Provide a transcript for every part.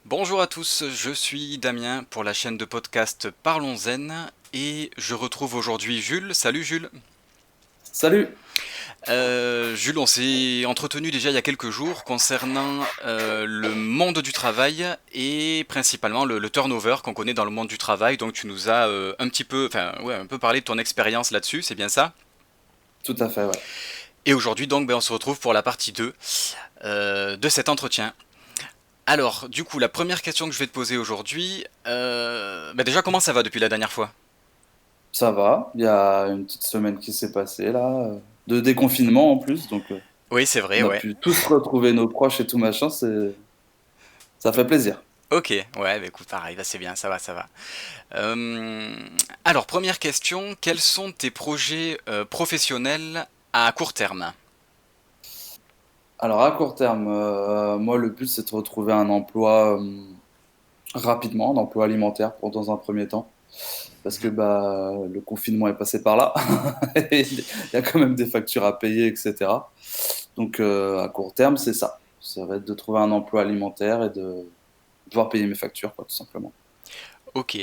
Bonjour à tous, je suis Damien pour la chaîne de podcast Parlons Zen et je retrouve aujourd'hui Jules. Salut Jules. Salut! Jules, on s'est entretenu déjà il y a quelques jours concernant le monde du travail et principalement le turnover qu'on connaît dans le monde du travail. Donc tu nous as un petit peu, enfin ouais, un peu parlé de ton expérience là-dessus, c'est bien ça? Tout à fait, ouais. Et aujourd'hui donc on se retrouve pour la partie 2 de cet entretien. Alors, du coup, la première question que je vais te poser aujourd'hui, déjà comment ça va depuis la dernière fois? Ça va. Il y a une petite semaine qui s'est passée là, de déconfinement en plus, donc Oui, c'est vrai, on a ouais. pu tous retrouver nos proches et tout machin, ça fait plaisir. Ok, ouais, bah écoute, pareil, bah c'est bien, ça va, ça va. Alors, première question, quels sont tes projets professionnels à court terme? Alors à court terme, moi le but c'est de retrouver un emploi rapidement, un emploi alimentaire pour dans un premier temps, parce que Mhm. bah le confinement est passé par là, et il y a quand même des factures à payer, etc. Donc à court terme c'est ça. Ça va être de trouver un emploi alimentaire et de pouvoir payer mes factures, quoi, tout simplement. Ok.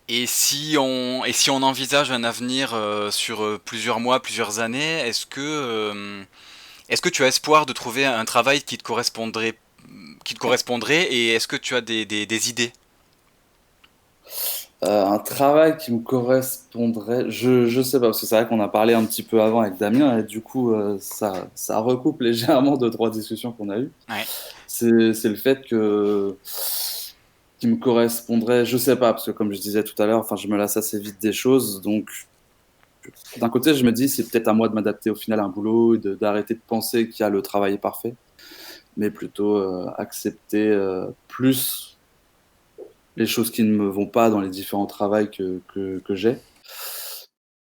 Et si on envisage un avenir sur plusieurs mois, plusieurs années, est-ce que tu as espoir de trouver un travail qui te correspondrait et est-ce que tu as des idées? Un travail qui me correspondrait, je sais pas, parce que c'est vrai qu'on a parlé un petit peu avant avec Damien, et du coup, ça recoupe légèrement deux, trois discussions qu'on a eues. Ouais. C'est le fait que, qui me correspondrait, je sais pas, parce que comme je disais tout à l'heure, enfin, je me lasse assez vite des choses, donc d'un côté, je me dis, c'est peut-être à moi de m'adapter au final à un boulot, et d'arrêter de penser qu'il y a le travail parfait, mais plutôt accepter plus les choses qui ne me vont pas dans les différents travails que j'ai.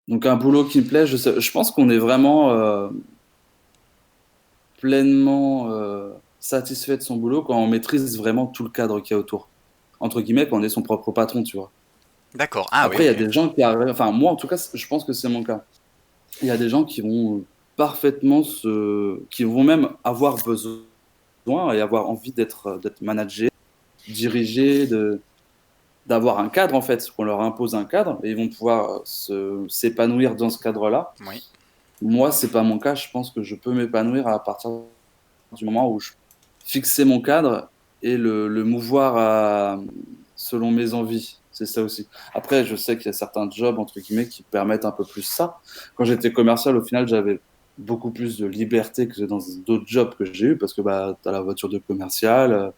Donc un boulot qui me plaît, je pense qu'on est vraiment pleinement satisfait de son boulot quand on maîtrise vraiment tout le cadre qu'il y a autour. Entre guillemets, quand on est son propre patron, tu vois. D'accord. Ah oui, Après, il y a ok. des gens qui arrivent, enfin moi en tout cas, je pense que c'est mon cas. Il y a des gens qui vont parfaitement qui vont même avoir besoin et avoir envie d'être managés, dirigés, d'avoir un cadre en fait, qu'on leur impose un cadre et ils vont pouvoir s'épanouir dans ce cadre-là. Oui. Moi, c'est pas mon cas. Je pense que je peux m'épanouir à partir du moment où je fixer mon cadre et le mouvoir selon mes envies. C'est ça aussi. Après, je sais qu'il y a certains jobs, entre guillemets, qui permettent un peu plus ça. Quand j'étais commercial, au final, j'avais beaucoup plus de liberté que dans d'autres jobs que j'ai eu parce que bah, tu as la voiture de commercial,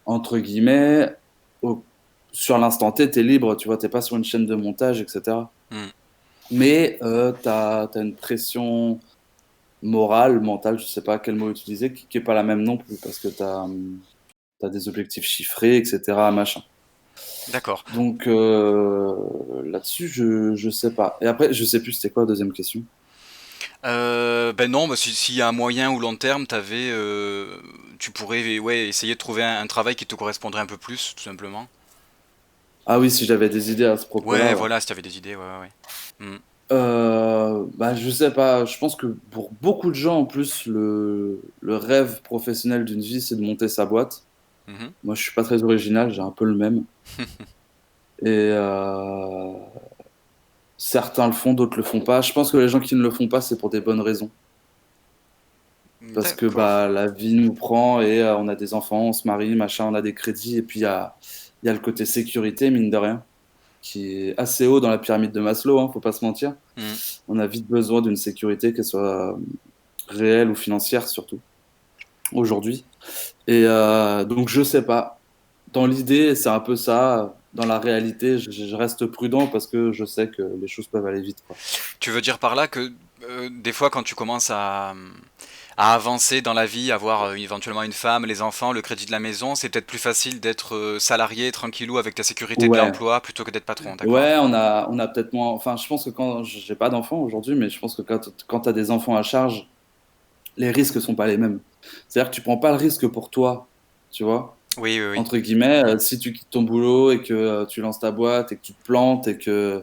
entre guillemets, au- sur l'instant T, tu es libre, tu vois, t'es pas sur une chaîne de montage, etc. Hmm. Mais tu as une pression morale, mentale, je sais pas quel mot utiliser, qui est pas la même non plus, parce que tu as, des objectifs chiffrés, etc., machin. D'accord. Donc là-dessus, je sais pas. Et après, je sais plus, c'était quoi la deuxième question? Ben non, bah s'il y a un moyen ou long terme, tu pourrais ouais, essayer de trouver un travail qui te correspondrait un peu plus, tout simplement. Ah oui, si j'avais des idées à ce Ouais, propos-là, ouais. voilà, si t'avais des idées, ouais, ouais, ouais. Hmm. Bah, je sais pas, je pense que pour beaucoup de gens, en plus, le rêve professionnel d'une vie, c'est de monter sa boîte. Mhm. Moi, je suis pas très original, j'ai un peu le même. Et certains le font, d'autres le font pas. Je pense que les gens qui ne le font pas, c'est pour des bonnes raisons. Parce que D'accord. bah, la vie nous prend et on a des enfants, on se marie, machin, on a des crédits. Et puis il y a le côté sécurité, mine de rien, qui est assez haut dans la pyramide de Maslow, hein, faut pas se mentir. Hmm. On a vite besoin d'une sécurité, qu'elle soit réelle ou financière, surtout aujourd'hui. Et donc, je sais pas. Dans l'idée, c'est un peu ça. Dans la réalité, je reste prudent parce que je sais que les choses peuvent aller vite, quoi. Tu veux dire par là que des fois, quand tu commences à avancer dans la vie, avoir éventuellement une femme, les enfants, le crédit de la maison, c'est peut-être plus facile d'être salarié, tranquillou, avec ta sécurité de Ouais, l'emploi, plutôt que d'être patron, d'accord? ouais, on a peut-être moins. Enfin, je pense que quand j'ai pas d'enfants aujourd'hui, mais je pense que quand tu as des enfants à charge, les risques sont pas les mêmes. C'est-à-dire que tu prends pas le risque pour toi, tu vois, Oui, oui, oui. entre guillemets, si tu quittes ton boulot et que tu lances ta boîte et que tu te plantes et que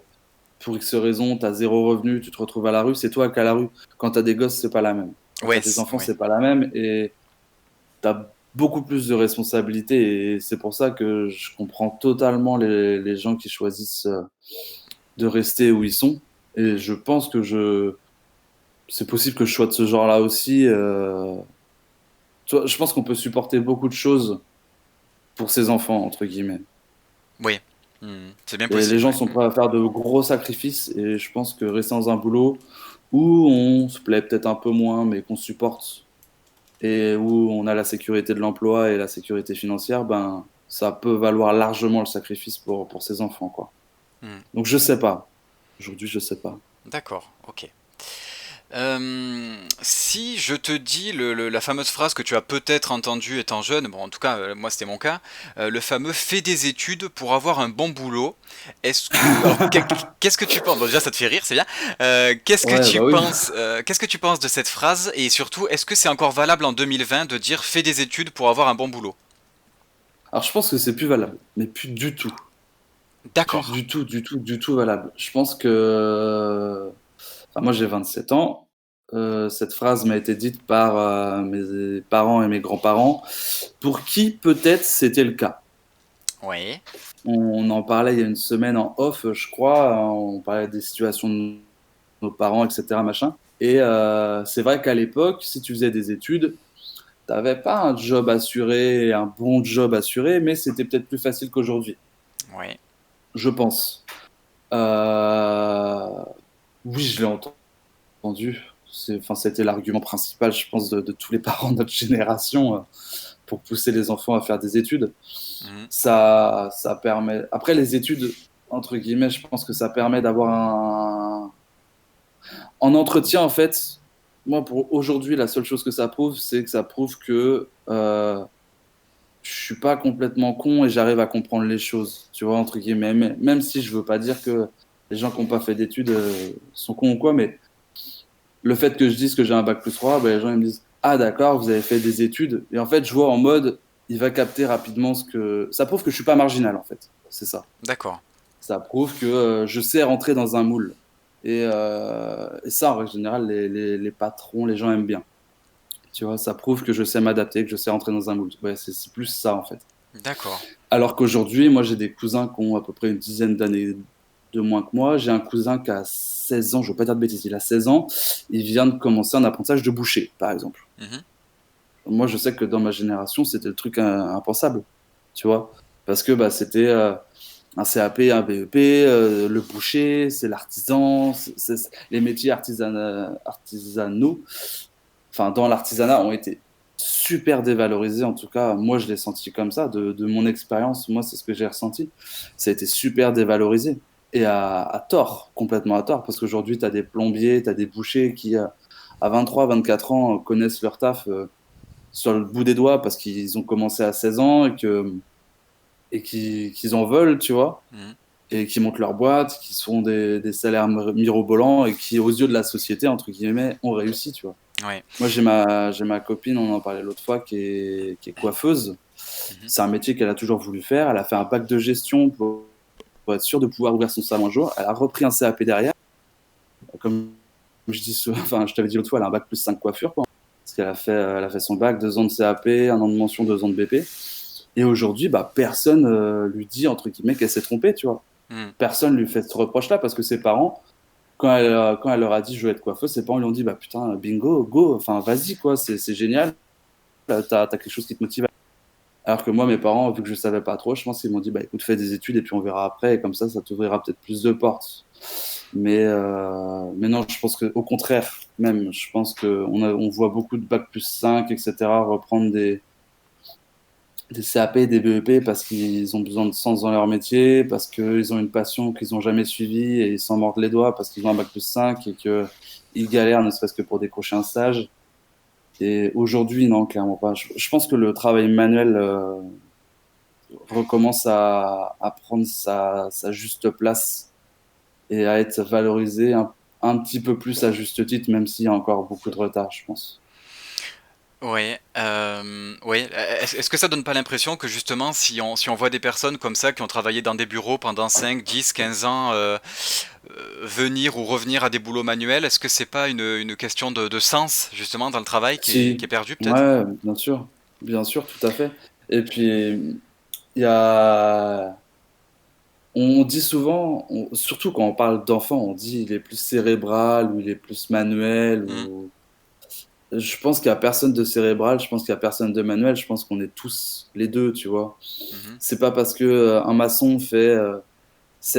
pour X raison, tu as zéro revenu, tu te retrouves à la rue, c'est toi qui as la rue. Quand tu as des gosses, c'est pas la même. Quand tu Ouais, as des enfants, ouais. c'est pas la même et tu as beaucoup plus de responsabilités. Et c'est pour ça que je comprends totalement les gens qui choisissent de rester où ils sont. Et je pense que c'est possible que je sois de ce genre-là aussi. Tu vois, je pense qu'on peut supporter beaucoup de choses pour ses enfants, entre guillemets. Oui. C'est bien Et les possible, gens ouais. sont prêts à faire de gros sacrifices. Et je pense que rester dans un boulot où on se plaît peut-être un peu moins, mais qu'on supporte, et où on a la sécurité de l'emploi et la sécurité financière, ben, ça peut valoir largement le sacrifice pour ses enfants, quoi. Hmm. Donc je sais pas. Aujourd'hui, je sais pas. D'accord, ok. Si je te dis la fameuse phrase que tu as peut-être entendue étant jeune, bon en tout cas moi c'était mon cas, le fameux fais des études pour avoir un bon boulot. Alors qu'est-ce que tu penses? Bon déjà ça te fait rire, c'est bien. Ouais, bah oui. Qu'est-ce que tu penses de cette phrase et surtout est-ce que c'est encore valable en 2020 de dire fais des études pour avoir un bon boulot? Alors je pense que c'est plus valable, mais plus du tout. Plus D'accord. du tout, du tout, du tout valable. Je pense que... Enfin, moi j'ai 27 ans. Cette phrase m'a été dite par mes parents et mes grands-parents, pour qui peut-être c'était le cas. Oui. On en parlait il y a une semaine en off, je crois. On parlait des situations de nos parents, etc. Machin. Et c'est vrai qu'à l'époque, si tu faisais des études, t'avais pas un job assuré, un bon job assuré, mais c'était peut-être plus facile qu'aujourd'hui, Oui. je pense. Euh, Oui, je l'ai entendu. Enfin, c'était l'argument principal, je pense, de tous les parents de notre génération pour pousser les enfants à faire des études. Mhm. Ça permet. Après, les études, entre guillemets, je pense que ça permet d'avoir un. En entretien, en fait, moi, pour aujourd'hui, la seule chose que ça prouve, c'est que ça prouve que je suis pas complètement con et j'arrive à comprendre les choses, tu vois, entre guillemets. Même si je veux pas dire que les gens qui n'ont pas fait d'études sont cons ou quoi, mais le fait que je dise que j'ai un bac plus 3, ben, les gens ils me disent ah d'accord, vous avez fait des études. Et en fait, je vois en mode, il va capter rapidement ce que. Ça prouve que je suis pas marginal, en fait. C'est ça. D'accord. Ça prouve que je sais rentrer dans un moule. Et ça, en règle générale, les patrons, les gens aiment bien. Tu vois, ça prouve que je sais m'adapter, que je sais rentrer dans un moule. Ouais, c'est plus ça, en fait. D'accord. Alors qu'aujourd'hui, moi, j'ai des cousins qui ont à peu près une dizaine d'années de moins que moi. J'ai un cousin qui a 16 ans, je ne veux pas dire de bêtises, il a 16 ans. Il vient de commencer un apprentissage de boucher, par exemple. Mhm. Moi, je sais que dans ma génération, c'était le truc impensable, tu vois. Parce que bah, c'était un CAP, un BEP, le boucher, c'est l'artisan, les métiers artisanaux, enfin, dans l'artisanat, ont été super dévalorisés. En tout cas, moi, je l'ai senti comme ça, de mon expérience. Moi, c'est ce que j'ai ressenti. Ça a été super dévalorisé. Et à tort, complètement à tort, parce qu'aujourd'hui, tu as des plombiers, tu as des bouchers qui, à 23, 24 ans, connaissent leur taf sur le bout des doigts parce qu'ils ont commencé à 16 ans qu'ils en veulent, tu vois, Mhm. et qui montent leur boîte, qui se font des salaires mirobolants et qui, aux yeux de la société, entre guillemets, ont réussi, tu vois. Ouais. Moi, j'ai ma copine, on en parlait l'autre fois, qui est coiffeuse. Mhm. C'est un métier qu'elle a toujours voulu faire. Elle a fait un bac de gestion pour être sûre de pouvoir ouvrir son salon un jour. Elle a repris un CAP derrière. Comme je dis, enfin, je t'avais dit l'autre fois, elle a un bac plus 5 coiffure, quoi. Parce elle a fait son bac, 2 ans de CAP, 1 an de mention, 2 ans de BP. Et aujourd'hui, bah, personne lui dit, entre guillemets, qu'elle s'est trompée, tu vois. Mhm. Personne lui fait ce reproche-là parce que ses parents, quand elle leur a dit je veux être coiffeuse, ses parents lui ont dit bah putain, bingo, go, enfin vas-y quoi, c'est génial, t'as quelque chose qui te motive. Alors que moi, mes parents, vu que je savais pas trop, je pense qu'ils m'ont dit bah écoute, fais des études et puis on verra après, et comme ça t'ouvrira peut-être plus de portes. Mais non, je pense qu'au contraire, même, je pense on voit beaucoup de bac plus 5 etc., reprendre des CAP, des BEP parce qu'ils ont besoin de sens dans leur métier, parce qu'ils ont une passion qu'ils n'ont jamais suivie et ils s'en mordent les doigts parce qu'ils ont un bac plus 5 et qu'ils galèrent ne serait-ce que pour décrocher un stage. Et aujourd'hui, non, clairement pas. Je pense que le travail manuel recommence à prendre sa juste place et à être valorisé un petit peu plus à juste titre, même s'il y a encore beaucoup de retard, je pense. Ouais, ouais. Est-ce que ça donne pas l'impression que justement, si on voit des personnes comme ça qui ont travaillé dans des bureaux pendant 5, 10, 15 ans, venir ou revenir à des boulots manuels, est-ce que c'est pas une question de sens justement dans le travail qui est Si, perdue peut-être? ouais, bien sûr. bien sûr, tout à fait. Et puis, il y a... On dit souvent, surtout quand on parle d'enfant, on dit il est plus cérébral ou il est plus manuel. Mhm, Ou... Je pense qu'il n'y a personne de cérébral, je pense qu'il n'y a personne de manuel, je pense qu'on est tous les deux, tu vois. mhm. C'est pas parce que un maçon sait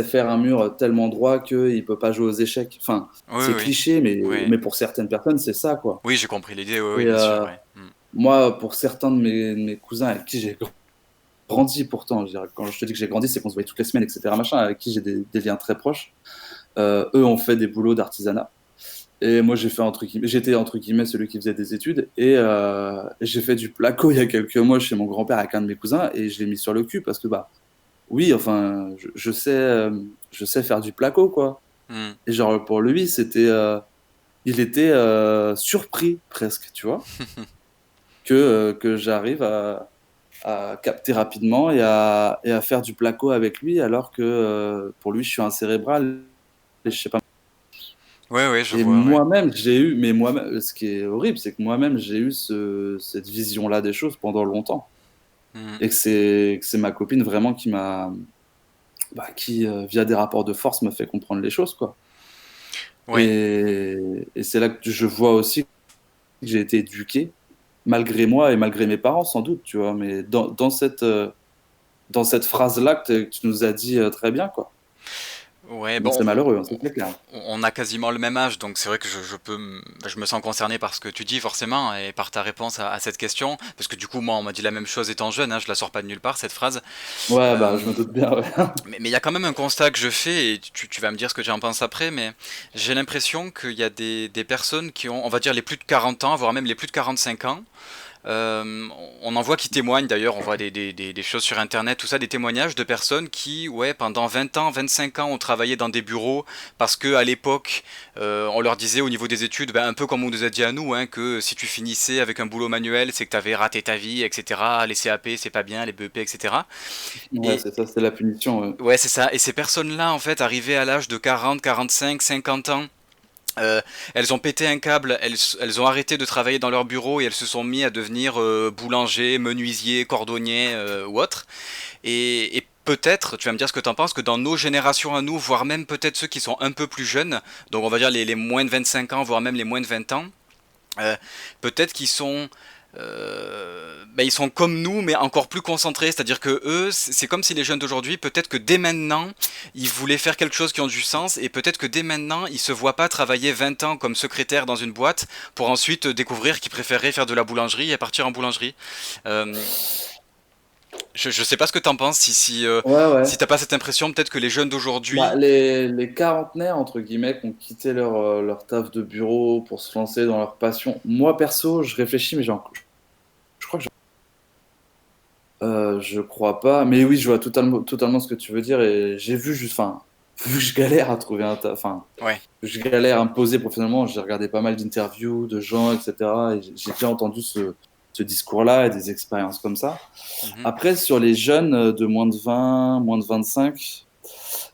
faire un mur tellement droit qu'il peut pas jouer aux échecs. Enfin, Oui, c'est oui, cliché, oui. mais pour certaines personnes, c'est ça, quoi. Oui, j'ai compris l'idée, oui, Et oui, bien sûr, oui. Mhm. moi, pour certains de mes cousins avec qui j'ai grandi pourtant, je dirais, quand je te dis que j'ai grandi, c'est qu'on se voyait toutes les semaines, etc., machin, avec qui j'ai des liens très proches. Eux ont fait des boulots d'artisanat. Et moi, j'étais entre guillemets celui qui faisait des études. Et j'ai fait du placo il y a quelques mois chez mon grand-père avec un de mes cousins et je l'ai mis sur le cul parce que, bah, oui, enfin, je sais faire du placo, quoi. Mhm. Et genre, pour lui, il était surpris presque, tu vois, que j'arrive à capter rapidement et à faire du placo avec lui, alors que pour lui, je suis un cérébral. Et je sais pas. Oui, oui, je Et vois, oui. moi-même, mais moi-même, ce qui est horrible, c'est que moi-même, j'ai eu cette vision-là des choses pendant longtemps. Mhm. Et que c'est ma copine vraiment qui, via des rapports de force, me fait comprendre les choses, quoi. Oui. Et c'est là que je vois aussi que j'ai été éduqué, malgré moi et malgré mes parents, sans doute, tu vois. Mais dans cette phrase-là que tu nous as dit très bien, quoi. Ouais, Donc c'est bon, malheureux, hein, c'est très clair. on a quasiment le même âge, donc c'est vrai que je me sens concerné par ce que tu dis forcément et par ta réponse à cette question, parce que du coup moi on m'a dit la même chose étant jeune, hein, je la sors pas de nulle part cette phrase. Ouais, bah, je me Euh, doute bien, ouais. mais il y a quand même un constat que je fais et tu vas me dire ce que j'en pense après, mais j'ai l'impression qu'il y a des personnes qui ont, on va dire les plus de 40 ans, voire même les plus de 45 ans. Euh, on en voit qui témoignent d'ailleurs, on voit des choses sur internet, tout ça, des témoignages de personnes qui, ouais, pendant 20 ans, 25 ans ont travaillé dans des bureaux parce que à l'époque, on leur disait au niveau des études, ben, un peu comme on nous a dit à nous, hein, que si tu finissais avec un boulot manuel, c'est que tu avais raté ta vie, etc. Les CAP, c'est pas bien, les BEP, etc. Ouais, Et c'est ça, c'est la punition, ouais. ouais, c'est ça. Et ces personnes-là, en fait, arrivées à l'âge de 40, 45, 50 ans, euh, elles ont pété un câble, elles ont arrêté de travailler dans leur bureau et elles se sont mis à devenir boulanger, menuisier, cordonnier ou autre. Et peut-être, tu vas me dire ce que tu en penses, que dans nos générations à nous, voire même peut-être ceux qui sont un peu plus jeunes, donc on va dire les moins de 25 ans, voire même les moins de 20 ans, euh, peut-être qu'ils sont ben, ils sont comme nous, mais encore plus concentrés. C'est-à-dire que eux, c'est comme si les jeunes d'aujourd'hui, peut-être que dès maintenant, ils voulaient faire quelque chose qui a du sens, et peut-être que dès maintenant, ils se voient pas travailler 20 ans comme secrétaire dans une boîte pour ensuite découvrir qu'ils préféreraient faire de la boulangerie et partir en boulangerie. Euh, je sais pas ce que t'en penses, Ouais, ouais. si t'as pas cette impression, peut-être que les jeunes Bah, d'aujourd'hui. les quarantenaires, entre guillemets, qui ont quitté leur taf de bureau pour se lancer dans leur passion. Moi, perso, je réfléchis, mais je crois que je crois pas. Mais oui, je vois totalement ce que tu veux dire. Et j'ai vu juste, enfin, vu que je galère à trouver un taf, enfin, Ouais. je galère à me poser professionnellement, j'ai regardé pas mal d'interviews de gens, etc. Et j'ai déjà entendu ce discours-là et des expériences comme ça. Mhm, Après, sur les jeunes de moins de 20, moins de 25,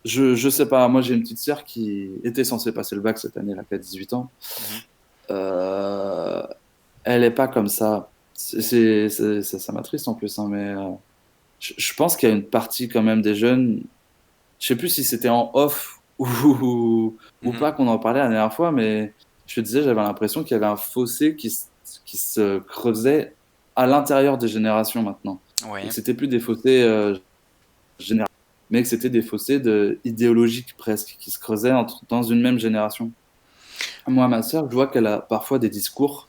je sais pas. Moi, j'ai une petite sœur qui était censée passer le bac cette année, elle a 18 ans. mhm. Euh, Elle est pas comme ça. Ça m'attriste en plus, hein, mais je pense qu'il y a une partie quand même des jeunes. Je sais plus si c'était en off ou Mhm. pas qu'on en parlait la dernière fois, mais je te disais, j'avais l'impression qu'il y avait un fossé qui se creusait à l'intérieur des générations maintenant. Et Ouais. que c'était plus des fossés généraux, mais que c'était des fossés idéologiques presque, qui se creusaient dans une même génération. Moi, ma sœur, je vois qu'elle a parfois des discours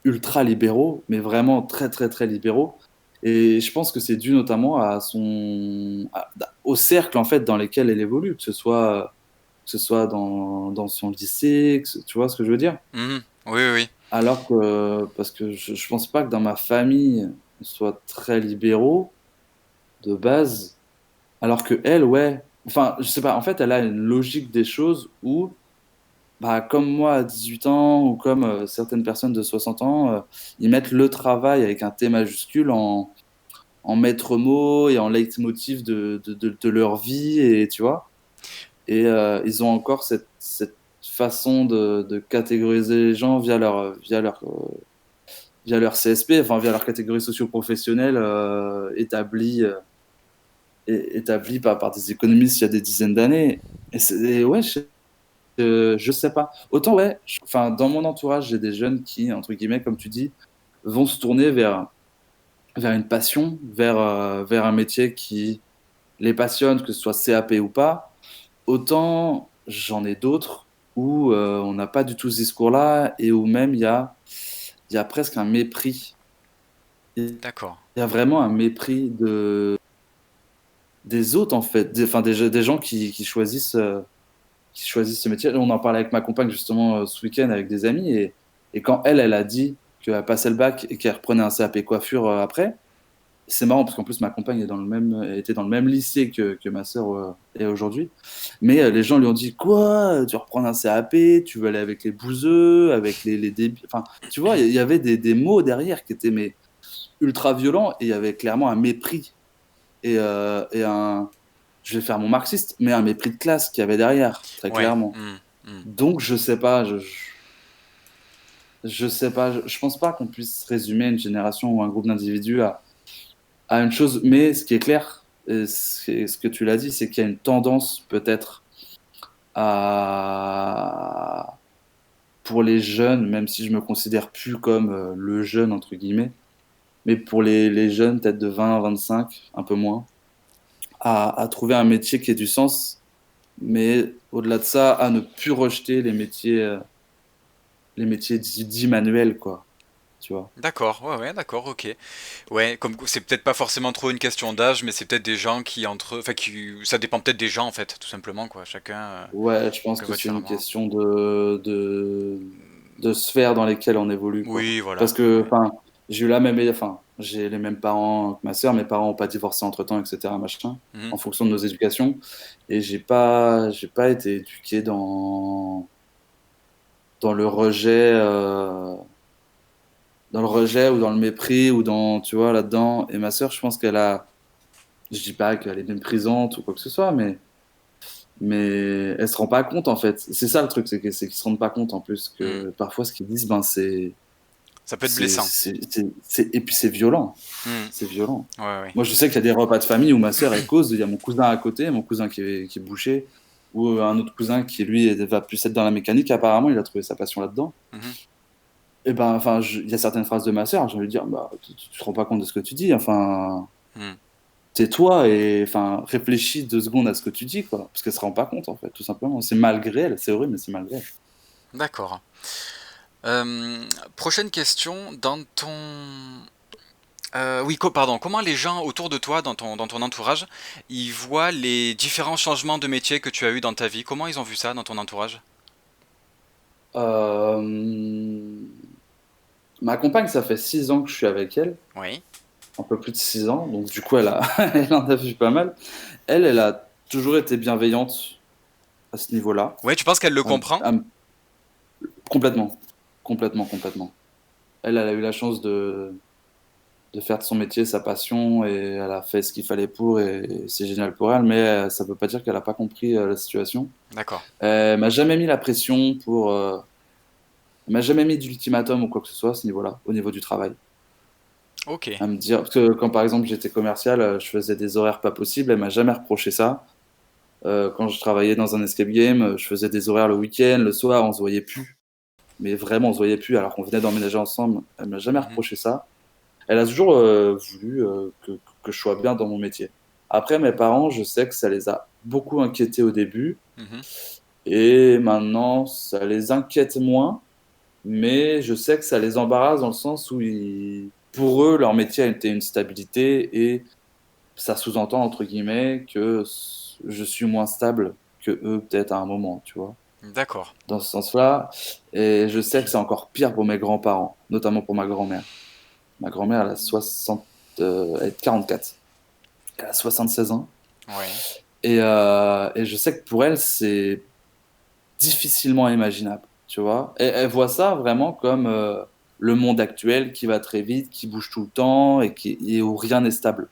ultra libéraux, mais vraiment très, très, très libéraux. Et je pense que c'est dû notamment au cercle, en fait, dans lequel elle évolue, que ce soit dans son lycée, tu vois ce que je veux dire? Mhm. Oui, oui, oui. Alors que, parce que je pense pas que dans ma famille, on soit très libéraux de base, alors que elle, ouais, enfin, je sais pas, en fait, elle a une logique des choses où bah, comme moi à 18 ans ou comme certaines personnes de 60 ans, ils mettent le travail avec un T majuscule en maître mot et en leitmotiv de leur vie, et tu vois. Et ils ont encore cette façon de catégoriser les gens via via leur CSP, enfin via leur catégorie socio-professionnelle établie par des économistes il y a des dizaines d'années. Ouais, je sais pas. Autant, ouais, enfin, dans mon entourage, j'ai des jeunes qui, entre guillemets, comme tu dis, vont se tourner vers une passion, vers un métier qui les passionne, que ce soit CAP ou pas. Autant, j'en ai d'autres où on n'a pas du tout ce discours-là et où même il y a presque un mépris. Il D'accord. y a vraiment un mépris des autres, en fait, enfin, des gens qui choisissent ce métier. On en parlait avec ma compagne justement ce week-end avec des amis et quand elle a dit qu'elle passait le bac et qu'elle reprenait un CAP coiffure après, c'est marrant parce qu'en plus ma compagne était dans le même lycée que ma sœur est aujourd'hui. Mais les gens lui ont dit quoi? Tu reprends un CAP, tu veux aller avec les bouseux, avec les débiles. Enfin, tu vois, il y avait des mots derrière qui étaient mais ultra violents et il y avait clairement un mépris et je vais faire mon marxiste, mais un mépris de classe qu'il y avait derrière, très Ouais. clairement. Donc, je sais pas, je sais pas, je pense pas qu'on puisse résumer une génération ou un groupe d'individus à une chose, mais ce qui est clair, et ce que tu l'as dit, c'est qu'il y a une tendance peut-être à, pour les jeunes, même si je me considère plus comme le jeune, entre guillemets, mais pour les jeunes, peut-être de 20 à 25, un peu moins, à trouver un métier qui ait du sens, mais au-delà de ça, à ne plus rejeter les métiers dits manuels, quoi, tu vois. D'accord, ouais, ouais, d'accord, ok. Ouais, comme c'est peut-être pas forcément trop une question d'âge, mais c'est peut-être des gens qui entre, enfin qui, ça dépend peut-être des gens en fait, tout simplement quoi. Chacun Ouais, je pense le que voit c'est une différemment. question de sphères dans lesquelles on évolue, quoi. Oui, Parce voilà, que, ouais. enfin, j'ai les mêmes parents que ma sœur, mes parents n'ont pas divorcé entre-temps, etc., machin, Mhm. en fonction de nos éducations. Et j'ai pas été éduqué dans le rejet, dans le rejet ou dans le mépris ou dans, tu vois, là-dedans. Et ma sœur, je pense je dis pas qu'elle est méprisante ou quoi que ce soit, mais elle se rend pas compte en fait. C'est ça le truc, c'est qu'ils se rendent pas compte en plus Mhm. que parfois ce qu'ils disent, ben Ça peut être blessant. et puis c'est violent, Mhm. c'est violent. Ouais, ouais. Moi je sais qu'il y a des repas de famille où ma sœur elle cause, il y a mon cousin à côté, mon cousin qui est boucher, ou un autre cousin qui lui va plus être dans la mécanique. Apparemment il a trouvé sa passion là-dedans. Mhm. Et ben enfin il y a certaines phrases de ma sœur, je vais lui dire bah tu te rends pas compte de ce que tu dis, enfin Mhm. tais-toi et enfin réfléchis 2 secondes à ce que tu dis quoi, parce qu'elle se rend pas compte en fait, tout simplement. C'est malgré elle, c'est horrible mais c'est malgré elle. D'accord. Prochaine question, dans ton oui, pardon. Comment les gens autour de toi, dans ton entourage, ils voient les différents changements de métier que tu as eu dans ta vie? Comment ils ont vu ça dans ton entourage? Euh, Ma compagne, ça fait 6 ans que je suis avec elle, Oui. un peu plus de 6 ans, donc du coup, elle en a vu pas mal. Elle a toujours été bienveillante à ce niveau-là. Ouais, tu penses qu'elle le À comprend? complètement, complètement, complètement. Elle a eu la chance de faire de son métier sa passion et elle a fait ce qu'il fallait pour et c'est génial pour elle, mais ça ne veut pas dire qu'elle n'a pas compris la situation. D'accord. Elle m'a jamais mis la pression elle m'a jamais mis d'ultimatum ou quoi que ce soit à ce niveau-là, au niveau du travail. Ok. À me dire, parce que quand par exemple j'étais commercial, je faisais des horaires pas possibles, elle m'a jamais reproché ça. Quand je travaillais dans un escape game, je faisais des horaires le week-end, le soir, on se voyait plus. Mais vraiment, on se voyait plus alors qu'on venait d'emménager ensemble. Elle m'a jamais Mhm. reproché ça. Elle a toujours voulu que je sois bien dans mon métier. Après, mes parents, je sais que ça les a beaucoup inquiétés au début. Mhm. Et maintenant, ça les inquiète moins. Mais je sais que ça les embarrasse dans le sens où pour eux, leur métier a été une stabilité et ça sous-entend, entre guillemets, que je suis moins stable que eux, peut-être à un moment, tu vois, D'accord. dans ce sens-là. Et je sais que c'est encore pire pour mes grands-parents, notamment pour ma grand-mère. Ma grand-mère, elle a 60, elle est 44. Elle a 76 ans. Ouais. Et je sais que pour elle, c'est difficilement imaginable, tu vois. Et elle voit ça vraiment comme le monde actuel qui va très vite, qui bouge tout le temps et où rien n'est stable.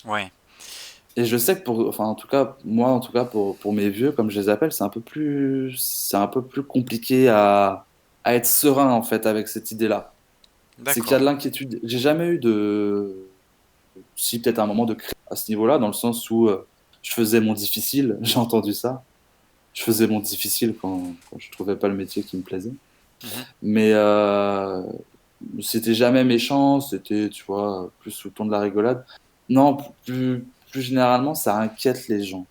Ouais. Et je sais que enfin, en tout cas, moi, en tout cas, pour mes vieux, comme je les appelle, c'est un peu plus compliqué à être serein, en fait, avec cette idée-là. C'est qu'il y a D'accord. de l'inquiétude. J'ai jamais eu si peut-être un moment de crise à ce niveau-là, dans le sens où je faisais mon difficile, j'ai entendu ça. Je faisais mon difficile quand je trouvais pas le métier qui me plaisait. Mhm. Mais c'était jamais méchant, c'était, tu vois, plus sous le ton de la rigolade. Non, plus généralement, ça inquiète les gens.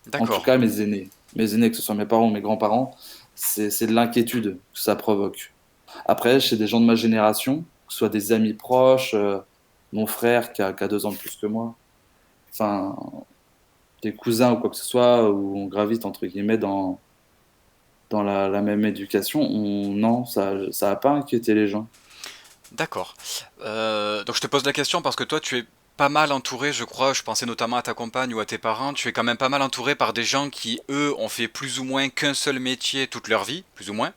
En tout D'accord. cas, mes aînés. Mes aînés, que ce soit mes parents ou mes grands-parents, c'est de l'inquiétude que ça provoque. Après, chez des gens de ma génération, que ce soit des amis proches, mon frère qui a 2 ans de plus que moi, enfin, des cousins ou quoi que ce soit, où on gravite entre guillemets dans la même éducation, non, ça a pas inquiété les gens. D'accord. Donc je te pose la question parce que toi, tu es pas mal entouré, je crois. Je pensais notamment à ta compagne ou à tes parents. Tu es quand même pas mal entouré par des gens qui, eux, ont fait plus ou moins qu'un seul métier toute leur vie, plus ou moins.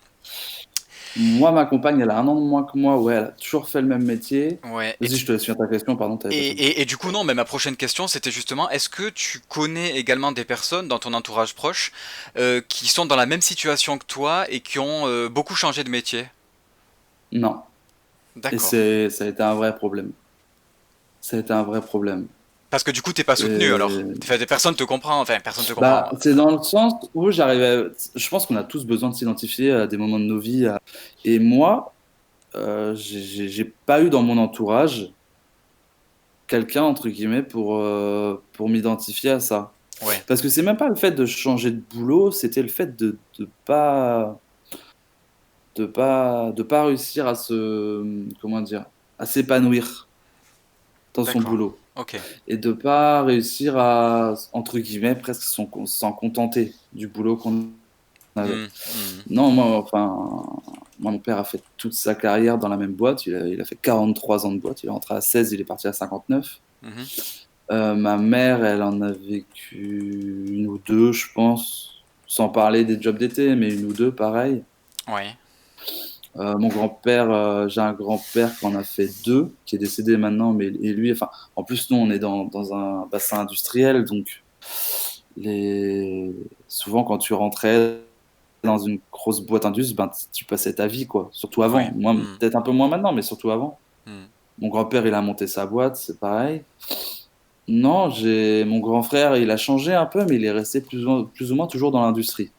Moi, ma compagne, elle a 1 an de moins que moi, ouais, elle a toujours fait le même métier. Ouais. Vas-y, je te laisse finir ta question, pardon, t'avais pas fini. Et du coup, non, mais ma prochaine question, c'était justement, est-ce que tu connais également des personnes dans ton entourage proche qui sont dans la même situation que toi et qui ont beaucoup changé de métier? Non. Et D'accord. ça a été un vrai problème. Ça a été un vrai problème. Parce que du coup, t'es pas soutenu alors. Et Enfin, personne te comprend. Enfin, personne te bah, comprend. c'est dans le sens où j'arrivais. Je pense qu'on a tous besoin de s'identifier à des moments de nos vies. Et moi, j'ai pas eu dans mon entourage quelqu'un, entre guillemets, pour m'identifier à ça. Ouais, Parce que c'est même pas le fait de changer de boulot, c'était le fait de pas réussir à comment dire, à s'épanouir dans son d'accord. boulot. Ok. Et de pas réussir à, entre guillemets, presque s'en contenter du boulot qu'on avait. Hmm, hmm, Non, moi, mon père a fait toute sa carrière dans la même boîte. Il a fait 43 ans de boîte. Il est rentré à 16, il est parti à 59. mhm. Ma mère, elle en a vécu une ou deux, je pense, sans parler des jobs d'été, mais une ou deux, pareil. Ouais. Mon grand-père, j'ai un grand-père qui en a fait deux, qui est décédé maintenant, mais et lui, enfin, en plus, nous, on est dans un bassin industriel, donc les... souvent, quand tu rentrais dans une grosse boîte indus, ben, tu passais ta vie, quoi. Surtout avant. Ouais. Moi, Hmm, peut-être un peu moins maintenant, mais surtout avant. hmm. Mon grand-père, il a monté sa boîte, c'est pareil. Non, mon grand frère, il a changé un peu, mais il est resté plus ou moins toujours dans l'industrie.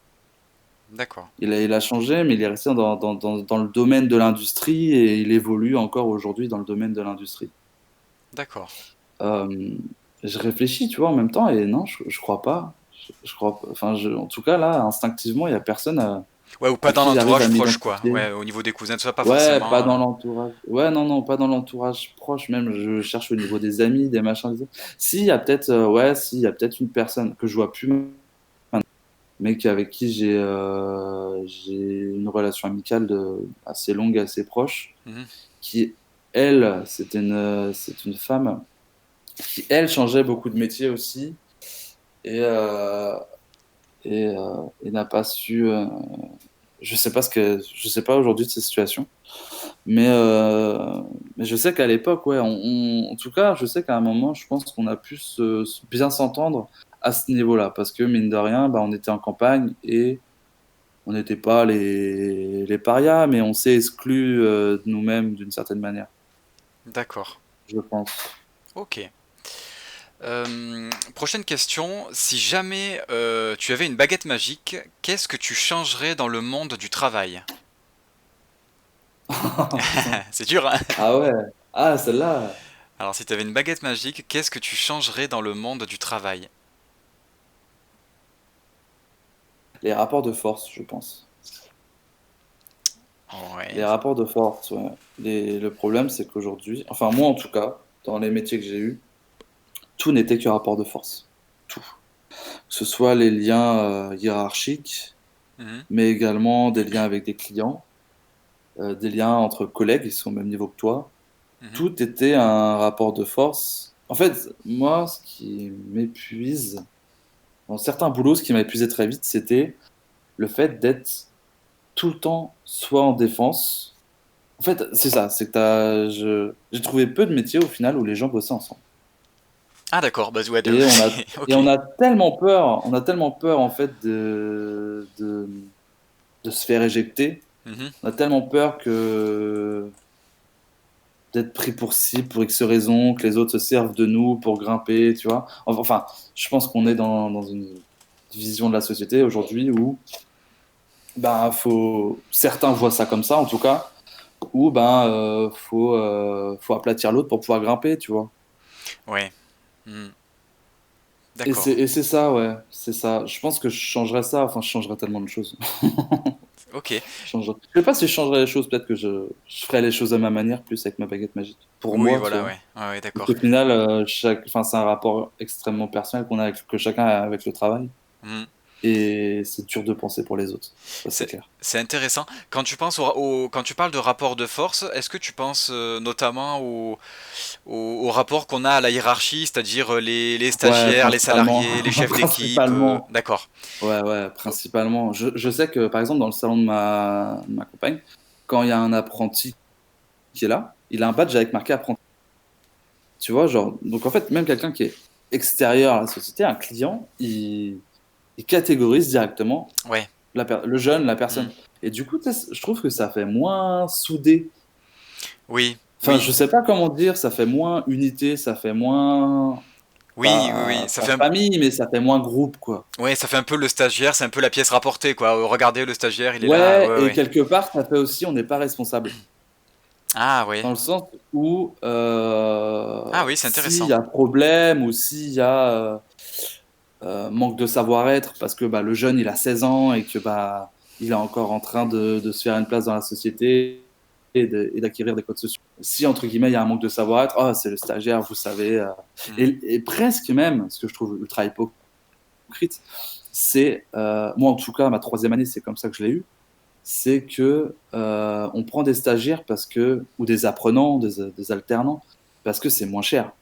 D'accord. Il a changé, mais il est resté dans le domaine de l'industrie et il évolue encore aujourd'hui dans le domaine de l'industrie. D'accord. Euh, je réfléchis, tu vois, en même temps, et non, je crois pas. Je crois pas. Enfin, en tout cas, là, instinctivement, il y a personne Ouais, ou pas à dans qui j'arrive à l'entourage proche, quoi. m'identifier. Ouais, au niveau des cousins, tout ça, pas Ouais, pas forcément. dans l'entourage. Ouais, non, non, pas dans l'entourage proche, même. Je cherche au niveau des amis, des machins. Si, il y a peut-être, ouais, si, il y a peut-être une personne que je vois plus mec avec qui j'ai une relation amicale assez longue, assez proche, Mhm. qui, elle, c'est une femme qui, elle, changeait beaucoup de métier aussi et, et n'a pas su. Je sais pas aujourd'hui de ces situations, mais, mais je sais qu'à l'époque, ouais, en tout cas, je sais qu'à un moment, je pense qu'on a pu bien s'entendre à ce niveau-là, parce que mine de rien, bah, on était en campagne et on n'était pas les parias, mais on s'est exclus de nous-mêmes d'une certaine manière, D'accord. je pense. Ok. Prochaine question. Si jamais tu avais une baguette magique, qu'est-ce que tu changerais dans le monde du travail? Putain. C'est dur, hein? Ah ouais. Ah, celle-là. Alors, si tu avais une baguette magique, qu'est-ce que tu changerais dans le monde du travail? Les rapports de force, je pense. Les Ouais. rapports de force, ouais. Le problème, c'est qu'aujourd'hui, enfin moi en tout cas, dans les métiers que j'ai eus, tout n'était que rapport de force. Tout. Que ce soit les liens hiérarchiques, Mhm, mais également des liens avec des clients, des liens entre collègues qui sont au même niveau que toi. mhm. Tout était un rapport de force. En fait, moi, ce qui m'épuise, dans certains boulots, ce qui m'a épuisé très vite, c'était le fait d'être tout le temps soit en défense. En fait, c'est ça, c'est que j'ai trouvé peu de métiers au final où les gens bossaient ensemble. Ah d'accord, bah ouais, Et et ok. on a tellement peur en fait de se faire éjecter. Mhm. On a tellement peur que d'être pris pour cible pour X raisons, que les autres se servent de nous pour grimper, tu vois. Enfin, je pense qu'on est dans une vision de la société aujourd'hui où ben, certains voient ça comme ça, en tout cas, où ben, faut aplatir l'autre pour pouvoir grimper, tu vois. Ouais. Hmm. Et c'est D'accord. et c'est ça, ouais, c'est ça. Je pense que je changerais ça, enfin, je changerais tellement de choses. Ok. Je sais pas si je changerais les choses, peut-être que je ferais les choses à ma manière, plus avec ma baguette magique. Pour Oui, moi, tu voilà, vois. ouais. Ouais, ouais, Parce d'accord. qu'au final, enfin, c'est un rapport extrêmement personnel que chacun a avec le travail. Hmm. Et c'est dur de penser pour les autres. Ça, c'est C'est clair. c'est intéressant. Quand tu penses quand tu parles de rapport de force, est-ce que tu penses notamment au rapport qu'on a à la hiérarchie, c'est-à-dire les Ouais, stagiaires, les principalement. salariés, les chefs d'équipe, Principalement. d'accord. Ouais, ouais, principalement. Je sais que, par exemple, dans le salon de ma compagne, quand il y a un apprenti qui est là, il a un badge avec marqué apprenti. Tu vois, genre, donc en fait, même quelqu'un qui est extérieur à la société, un client, il catégorise directement Ouais. le jeune, la Hmm. personne. Et du coup, tu sais, je trouve que ça fait moins soudé. Oui, Enfin, oui, je sais pas comment dire, ça fait moins unité, ça fait moins, oui, oui, oui. pas famille, mais ça fait moins groupe, quoi. Ouais, ça fait un peu le stagiaire, c'est un peu la pièce rapportée, quoi. Regardez, le stagiaire, il est là. Ouais, Ouais, et ouais. quelque part, ça fait aussi, on n'est pas responsable. Ah, ouais. Dans le sens où, Ah, oui, c'est s'il intéressant. y a problème ou s'il y a manque de savoir-être, parce que bah, le jeune, il a 16 ans et que bah, il est encore en train de se faire une place dans la société et d'acquérir des codes sociaux. Si, entre guillemets, il y a un manque de savoir-être, oh, c'est le stagiaire, vous savez. Hmm. Et presque même, ce que je trouve ultra hypocrite, c'est, moi en tout cas, ma troisième année, c'est comme ça que je l'ai eu, c'est que on prend des stagiaires ou des apprenants, des alternants, parce que c'est moins cher.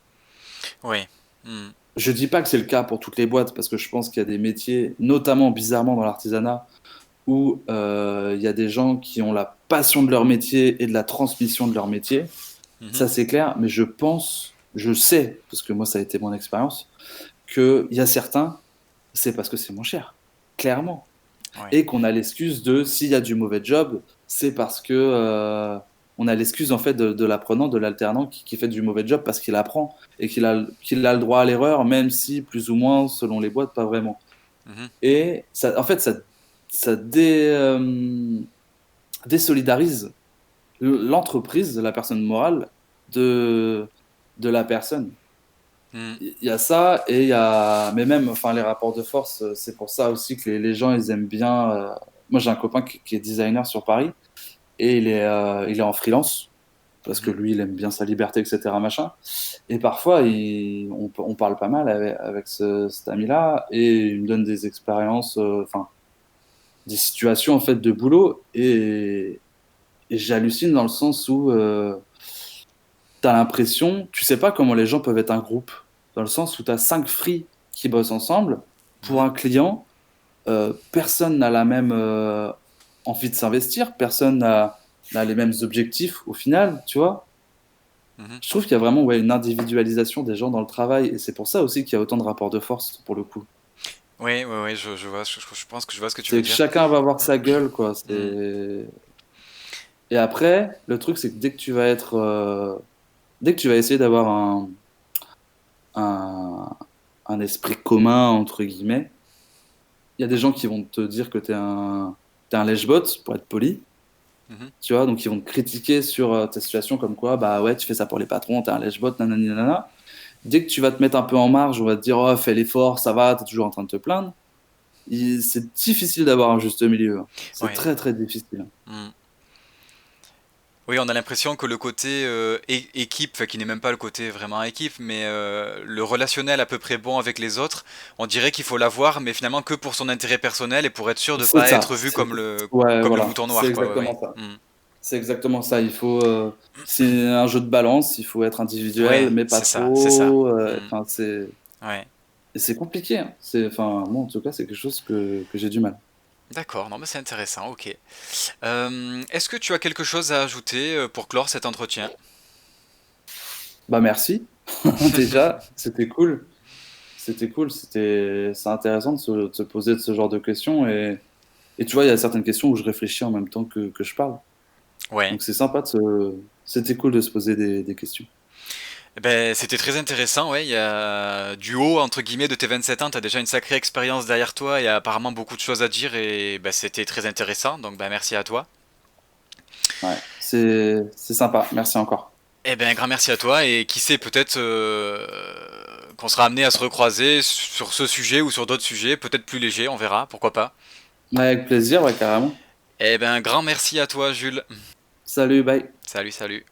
Ouais. Hmm. Je dis pas que c'est le cas pour toutes les boîtes, parce que je pense qu'il y a des métiers, notamment bizarrement dans l'artisanat, où il y a des gens qui ont la passion de leur métier et de la transmission de leur métier. Mhm. Ça, c'est clair, mais je sais, parce que moi, ça a été mon expérience, qu'il y a certains, c'est parce que c'est moins cher, clairement. Ouais. Et qu'on a l'excuse de s'il y a du mauvais job, c'est parce que on a l'excuse en fait de l'apprenant, de l'alternant qui fait du mauvais job parce qu'il apprend et qu'il a le droit à l'erreur, même si plus ou moins selon les boîtes, pas vraiment. Mhm. Et ça, en fait, ça désolidarise l'entreprise, la personne morale de de la personne. Hmm. Il y a ça et il y a mais même enfin les rapports de force c'est pour ça aussi que les gens ils aiment bien moi j'ai un copain qui est designer sur Paris et il est en freelance parce que Mhm. lui il aime bien sa liberté etc machin et parfois on parle pas mal avec cet ami-là et il me donne des expériences enfin des situations en fait de boulot et j'hallucine dans le sens où t'as l'impression, tu sais pas comment les gens peuvent être un groupe, dans le sens où t'as cinq free qui bossent ensemble pour Mhm. un client, personne n'a la même envie de s'investir, personne n'a les mêmes objectifs au final, tu vois. Mhm. Je trouve qu'il y a vraiment ouais, une individualisation des gens dans le travail et c'est pour ça aussi qu'il y a autant de rapports de force pour le coup. Ouais, ouais, ouais, je vois, je pense que je vois ce que tu veux C'est que dire. chacun va avoir sa gueule, quoi. Hmm. Et après, le truc, c'est que dès que tu vas essayer d'avoir un, un esprit commun, entre guillemets, il y a des gens qui vont te dire que t'es un lèche-bot, pour être poli, Mhm. tu vois, donc ils vont te critiquer sur ta situation comme quoi, bah ouais, tu fais ça pour les patrons, t'es un lèche-bot, nanani, nanana. Dès que tu vas te mettre un peu en marge, on va te dire, oh, fais l'effort, ça va, t'es toujours en train de te plaindre. C'est difficile d'avoir un juste milieu, hein. C'est Ouais. très, très difficile. Hmm. Oui, on a l'impression que le côté équipe, enfin, qui n'est même pas le côté vraiment équipe, mais le relationnel à peu près bon avec les autres, on dirait qu'il faut l'avoir, mais finalement que pour son intérêt personnel et pour être sûr de C'est pas ça. être vu Ouais, comme le voilà. mouton C'est noir, quoi. Ouais, exactement ouais. ça. Hmm. C'est exactement ça. C'est un jeu de balance. Il faut être individuel, Ouais, mais pas c'est ça, c'est ça. trop. Hmm. Enfin, Ouais. c'est compliqué, hein. Enfin, moi, en tout cas, c'est quelque chose que j'ai du mal. D'accord, non mais c'est intéressant, ok. Est-ce que tu as quelque chose à ajouter pour clore cet entretien? Bah, merci. Déjà, c'était cool. C'était cool. C'est intéressant de se poser de ce genre de questions. Et tu vois, il y a certaines questions où je réfléchis en même temps que je parle. Ouais. Donc c'est sympa c'était cool de se poser des questions. Eh ben, c'était très intéressant, ouais. Il y a du haut, entre guillemets, de tes 27 ans, tu as déjà une sacrée expérience derrière toi et apparemment beaucoup de choses à dire et ben, c'était très intéressant. Donc, ben, merci à toi. Ouais, c'est sympa. Merci encore. Eh ben, un grand merci à toi et qui sait, peut-être qu'on sera amené à se recroiser sur ce sujet ou sur d'autres sujets, peut-être plus légers, on verra, pourquoi pas. Ouais, avec plaisir, ouais, carrément. Eh ben, un grand merci à toi, Jules. Salut, bye. Salut, salut.